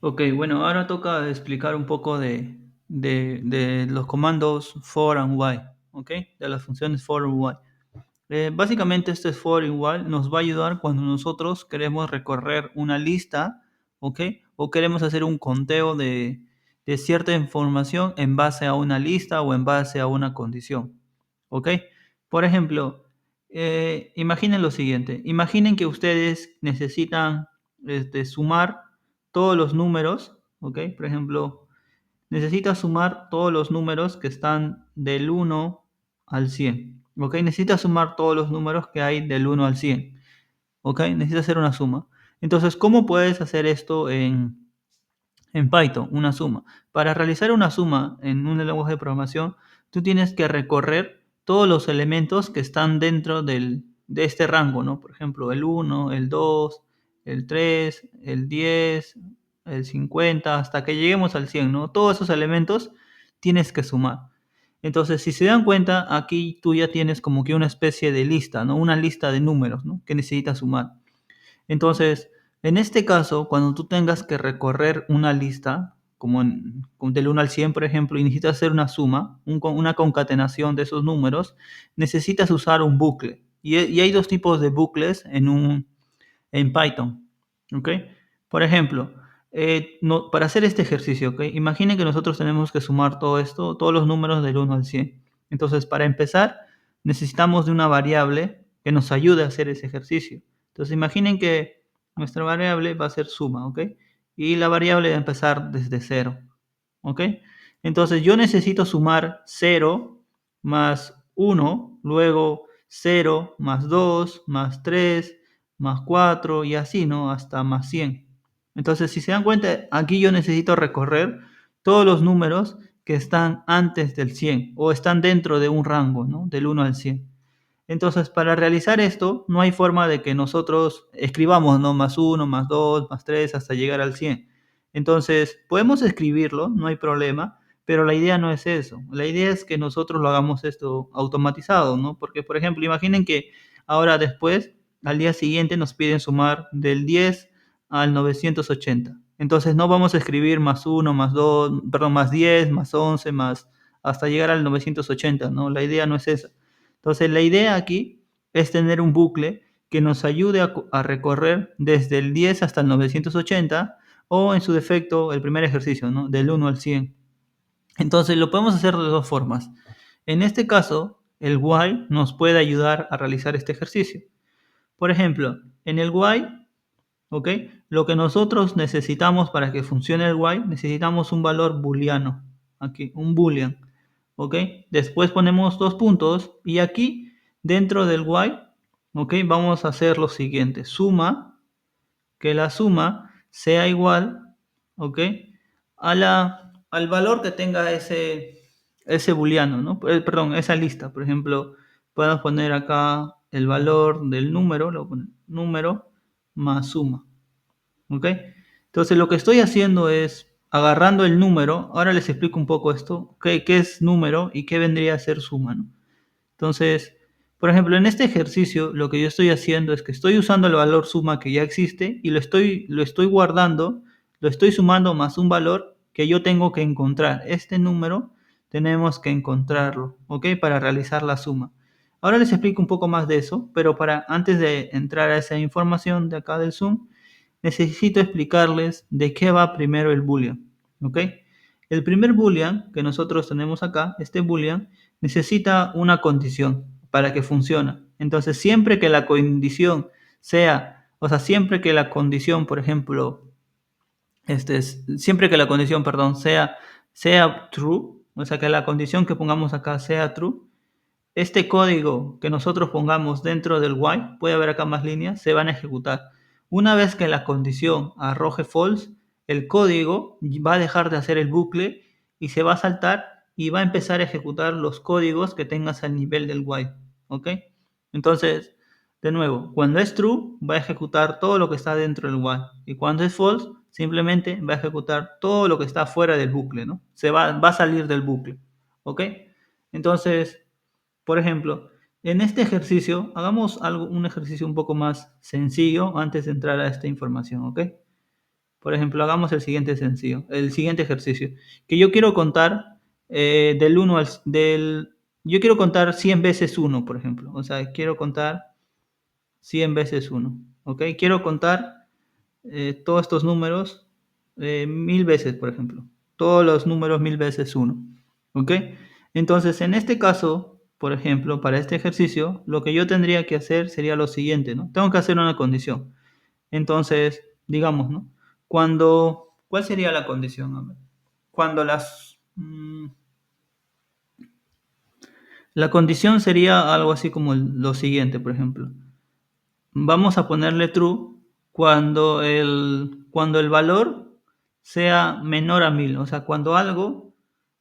Ok, bueno, ahora toca explicar un poco de los comandos for and while, ¿ok? De las funciones for and while. Básicamente este for and while nos va a ayudar cuando nosotros queremos recorrer una lista, ¿ok? O queremos hacer un conteo de cierta información en base a una lista o en base a una condición, ¿ok? Por ejemplo, imaginen lo siguiente, imaginen que ustedes necesitan sumar todos los números, ¿ok? Por ejemplo, necesitas sumar todos los números que están del 1 al 100, ¿ok? Necesitas sumar todos los números que hay del 1 al 100, ¿ok? Necesitas hacer una suma. Entonces, ¿cómo puedes hacer esto en Python? Una suma. Para realizar una suma en un lenguaje de programación, tú tienes que recorrer todos los elementos que están dentro de este rango, ¿no? Por ejemplo, el 1, el 2, el 3, el 10, el 50, hasta que lleguemos al 100, ¿no? Todos esos elementos tienes que sumar. Entonces, si se dan cuenta, aquí tú ya tienes como que una especie de lista, ¿no? Una lista de números, ¿no? Que necesitas sumar. Entonces, en este caso, cuando tú tengas que recorrer una lista, como del 1 al 100, por ejemplo, y necesitas hacer una suma, una concatenación de esos números, necesitas usar un bucle. Y hay dos tipos de bucles en Python, ¿ok? Por ejemplo, para hacer este ejercicio, ¿ok? Imaginen que nosotros tenemos que sumar todo esto, todos los números del 1 al 100. Entonces, para empezar, necesitamos de una variable que nos ayude a hacer ese ejercicio. Entonces, imaginen que nuestra variable va a ser suma, ¿ok? Y la variable va a empezar desde cero, ¿ok? Entonces, yo necesito sumar cero más uno, luego cero más 2 más 3 más 4 y así, ¿no? Hasta más 100. Entonces, si se dan cuenta, aquí yo necesito recorrer todos los números que están antes del 100 o están dentro de un rango, ¿no? Del 1 al 100. Entonces, para realizar esto, no hay forma de que nosotros escribamos, ¿no? Más uno, más 2, más 3 hasta llegar al 100. Entonces, podemos escribirlo, no hay problema, pero la idea no es eso. La idea es que nosotros lo hagamos esto automatizado, ¿no? Porque, por ejemplo, imaginen que ahora después, al día siguiente, nos piden sumar del 10 al 980. Entonces, no vamos a escribir más uno, más 2, perdón, más 10, más 11, más hasta llegar al 980, ¿no? La idea no es esa. Entonces, la idea aquí es tener un bucle que nos ayude a recorrer desde el 10 hasta el 980 o en su defecto el primer ejercicio, ¿no? Del 1 al 100. Entonces, lo podemos hacer de dos formas. En este caso, el while nos puede ayudar a realizar este ejercicio. Por ejemplo, en el while, ¿ok? Lo que nosotros necesitamos para que funcione el while, necesitamos un valor booleano. Aquí, un boolean. ¿Ok? Después ponemos dos puntos y aquí, dentro del while, ¿ok? Vamos a hacer lo siguiente. Suma, que la suma sea igual, ¿ok? Al valor que tenga ese booleano, ¿no? Perdón, esa lista. Por ejemplo, podemos poner acá el valor del número, lo ponemos número más suma. ¿Ok? Entonces lo que estoy haciendo es agarrando el número, ahora les explico un poco esto, qué es número y qué vendría a ser suma, ¿no? Entonces, por ejemplo, en este ejercicio lo que yo estoy haciendo es que estoy usando el valor suma que ya existe y lo estoy guardando, lo estoy sumando más un valor que yo tengo que encontrar. Este número tenemos que encontrarlo, ¿ok? Para realizar la suma. Ahora les explico un poco más de eso, pero antes de entrar a esa información de acá del Zoom, necesito explicarles de qué va primero el boolean, ¿ok? El primer boolean que nosotros tenemos acá, este boolean, necesita una condición para que funcione. Entonces, siempre que la condición sea, o sea, siempre que la condición, por ejemplo, siempre que la condición, perdón, sea true, o sea, que la condición que pongamos acá sea true, este código que nosotros pongamos dentro del while, puede haber acá más líneas, se van a ejecutar. Una vez que la condición arroje false, el código va a dejar de hacer el bucle y se va a saltar y va a empezar a ejecutar los códigos que tengas al nivel del while. ¿Ok? Entonces, de nuevo, cuando es true, va a ejecutar todo lo que está dentro del while. Y cuando es false, simplemente va a ejecutar todo lo que está fuera del bucle, ¿no? Va a salir del bucle. ¿Ok? Entonces, por ejemplo, en este ejercicio, hagamos un ejercicio un poco más sencillo antes de entrar a esta información, ¿ok? Por ejemplo, hagamos el siguiente ejercicio, que yo quiero contar del 1 yo quiero contar 100 veces uno, por ejemplo. O sea, quiero contar 100 veces uno, ¿ok? Quiero contar todos estos números 1000 veces, por ejemplo. Todos los números 1000 veces uno, ¿ok? Entonces, en este caso, por ejemplo, para este ejercicio, lo que yo tendría que hacer sería lo siguiente, ¿no? Tengo que hacer una condición. Entonces, digamos, ¿no? ¿Cuál sería la condición? A ver. Cuando la condición sería algo así como lo siguiente, por ejemplo. Vamos a ponerle true cuando el valor sea menor a 1000, o sea, cuando algo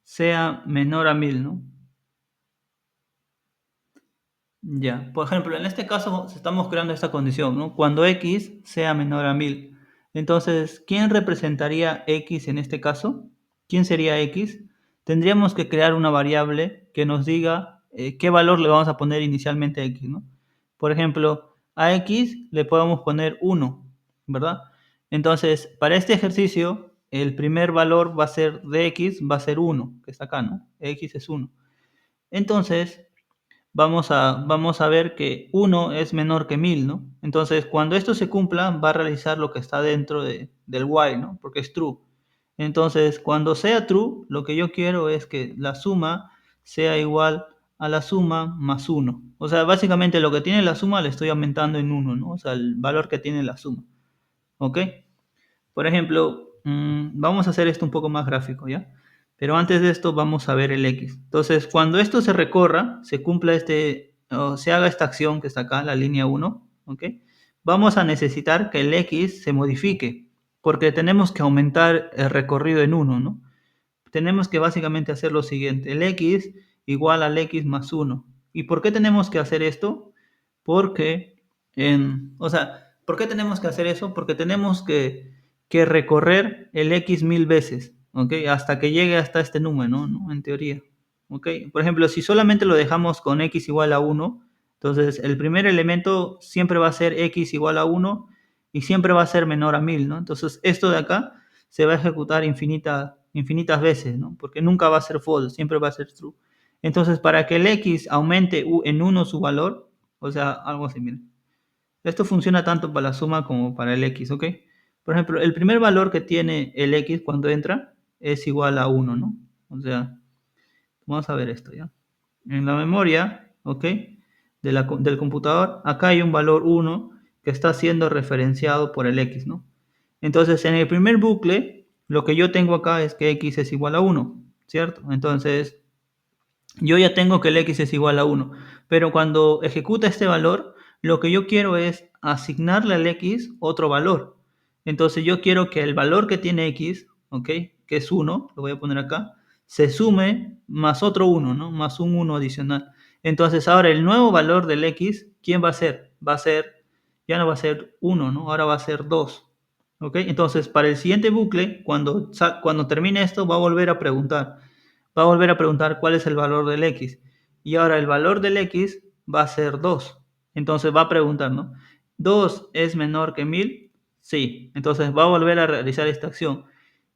sea menor a 1000, ¿no? Ya, por ejemplo, en este caso estamos creando esta condición, ¿no? Cuando x sea menor a 1000. Entonces, ¿quién representaría x en este caso? ¿Quién sería x? Tendríamos que crear una variable que nos diga qué valor le vamos a poner inicialmente a x, ¿no? Por ejemplo, a x le podemos poner 1, ¿verdad? Entonces, para este ejercicio, el primer valor va a ser de x, va a ser 1, que está acá, ¿no? X es 1. Entonces, vamos a ver que 1 es menor que 1000, ¿no? Entonces, cuando esto se cumpla, va a realizar lo que está dentro del while, ¿no? Porque es true. Entonces, cuando sea true, lo que yo quiero es que la suma sea igual a la suma más 1. O sea, básicamente lo que tiene la suma le estoy aumentando en 1, ¿no? O sea, el valor que tiene la suma. ¿Ok? Por ejemplo, vamos a hacer esto un poco más gráfico, ¿ya? Pero antes de esto vamos a ver el X. Entonces, cuando esto se recorra, se cumpla o se haga esta acción que está acá, la línea 1, ¿ok? Vamos a necesitar que el X se modifique, porque tenemos que aumentar el recorrido en 1, ¿no? Tenemos que básicamente hacer lo siguiente, el X igual al X más 1. ¿Y por qué tenemos que hacer esto? Porque, o sea, ¿por qué tenemos que hacer eso? Porque tenemos que recorrer el X 1000 veces, ¿ok? Hasta que llegue hasta este número, ¿no? En teoría, ¿ok? Por ejemplo, si solamente lo dejamos con X igual a 1, entonces el primer elemento siempre va a ser X igual a 1 y siempre va a ser menor a 1000, ¿no? Entonces esto de acá se va a ejecutar infinitas veces, ¿no? Porque nunca va a ser false, siempre va a ser true. Entonces, para que el X aumente en 1 su valor, o sea, algo así, miren. Esto funciona tanto para la suma como para el X, ¿ok? Por ejemplo, el primer valor que tiene el X cuando entra es igual a 1, ¿no? O sea, vamos a ver esto, ¿ya? En la memoria, ¿ok? Del computador, acá hay un valor 1 que está siendo referenciado por el X, ¿no? Entonces, en el primer bucle, lo que yo tengo acá es que X es igual a 1, ¿cierto? Entonces, yo ya tengo que el X es igual a 1, pero cuando ejecuta este valor, lo que yo quiero es asignarle al X otro valor. Entonces yo quiero que el valor que tiene X, ¿ok? Que es 1, lo voy a poner acá, se sume más otro 1, ¿no? Más un 1 adicional. Entonces ahora el nuevo valor del X, ¿quién va a ser? Ya no va a ser 1, ¿no? Ahora va a ser 2. ¿Ok? Entonces para el siguiente bucle, cuando termine esto, va a volver a preguntar cuál es el valor del X. Y ahora el valor del X va a ser 2. Entonces va a preguntar, ¿no? ¿2 es menor que 1000? Sí. Entonces va a volver a realizar esta acción.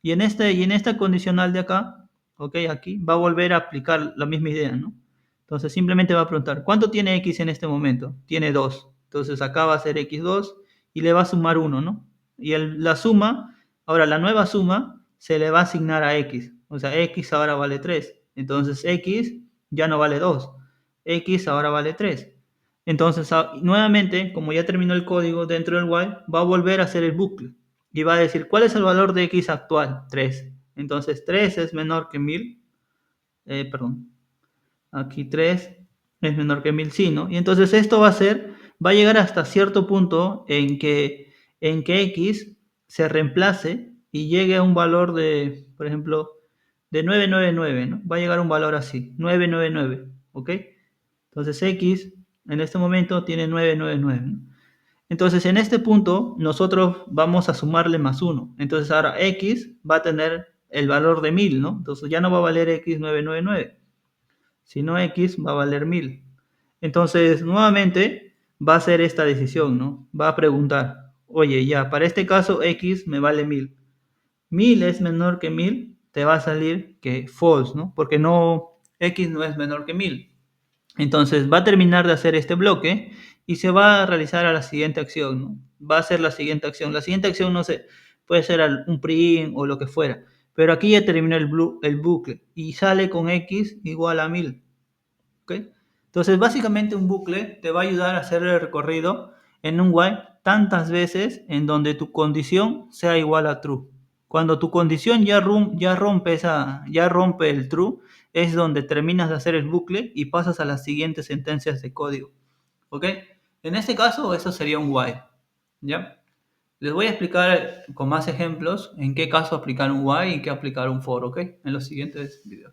Y en esta condicional de acá, ¿ok? Aquí va a volver a aplicar la misma idea, ¿no? Entonces simplemente va a preguntar, ¿cuánto tiene X en este momento? Tiene 2. Entonces acá va a ser X2 y le va a sumar 1, ¿no? Y la suma, ahora la nueva suma se le va a asignar a X. O sea, X ahora vale 3. Entonces X ya no vale 2. X ahora vale 3. Entonces, nuevamente, como ya terminó el código dentro del while, va a volver a hacer el bucle. Y va a decir, ¿cuál es el valor de X actual? 3. Entonces 3 es menor que 1000. Perdón. Aquí 3 es menor que 1000, sí, ¿no? Y entonces esto va a llegar hasta cierto punto en que X se reemplace y llegue a un valor de, por ejemplo, de 999, ¿no? Va a llegar a un valor así, 999, ¿ok? Entonces X en este momento tiene 999, ¿no? Entonces en este punto nosotros vamos a sumarle más 1. Entonces ahora X va a tener el valor de 1000, ¿no? Entonces ya no va a valer X 999, sino X va a valer 1000. Entonces nuevamente va a hacer esta decisión, ¿no? Va a preguntar. oye, ya, para este caso x me vale 1000. 1000 es menor que 1000, te va a salir que false, ¿no? Porque no, x no es menor que 1000. Entonces va a terminar de hacer este bloque y se va a realizar a la siguiente acción, ¿no? Va a hacer la siguiente acción. La siguiente acción, no sé, puede ser un print o lo que fuera. Pero aquí ya terminó el bucle y sale con x igual a 1000. ¿Ok? Entonces, básicamente un bucle te va a ayudar a hacer el recorrido en un while tantas veces en donde tu condición sea igual a true. Cuando tu condición ya rompe el true, es donde terminas de hacer el bucle y pasas a las siguientes sentencias de código. ¿Ok? En este caso, eso sería un while. ¿Ya? Les voy a explicar con más ejemplos en qué caso aplicar un while y qué aplicar un for, ¿ok? En los siguientes videos.